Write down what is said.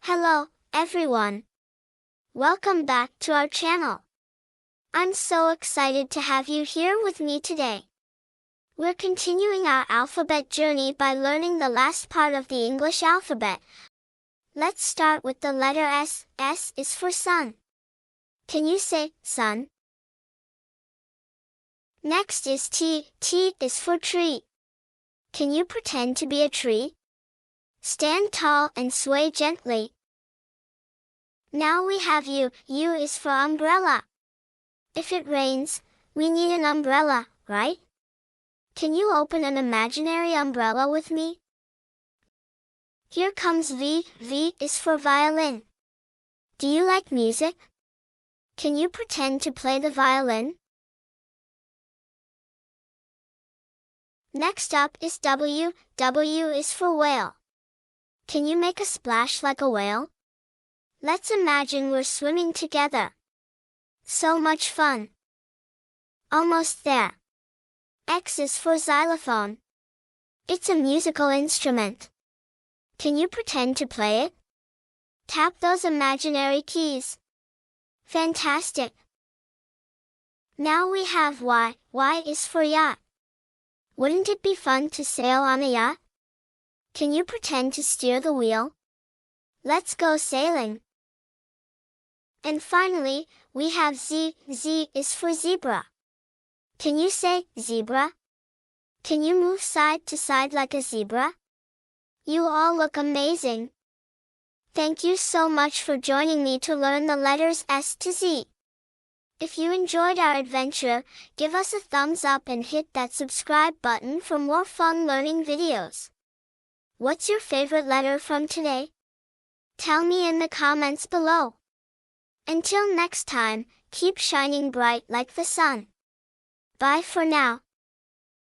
Hello, everyone. Welcome back to our channel. I'm so excited to have you here with me today. We're continuing our alphabet journey by learning the last part of the English alphabet. Let's start with the letter S. S is for sun. Can you say sun? Next is T. T is for tree. Can you pretend to be a tree? Stand tall and sway gently. Now we have U. U is for umbrella. If it rains, we need an umbrella, right? Can you open an imaginary umbrella with me? Here comes V. V is for violin. Do you like music? Can you pretend to play the violin? Next up is W. W is for whale. Can you make a splash like a whale? Let's imagine we're swimming together. So much fun. Almost there. X is for xylophone. It's a musical instrument. Can you pretend to play it? Tap those imaginary keys. Fantastic. Now we have Y. Y is for yacht. Wouldn't it be fun to sail on a yacht? Can you pretend to steer the wheel? Let's go sailing. And finally, we have Z. Z is for zebra. Can you say zebra? Can you move side to side like a zebra? You all look amazing. Thank you so much for joining me to learn the letters S to Z. If you enjoyed our adventure, give us a thumbs up and hit that subscribe button for more fun learning videos. What's your favorite letter from today? Tell me in the comments below. Until next time, keep shining bright like the sun. Bye for now.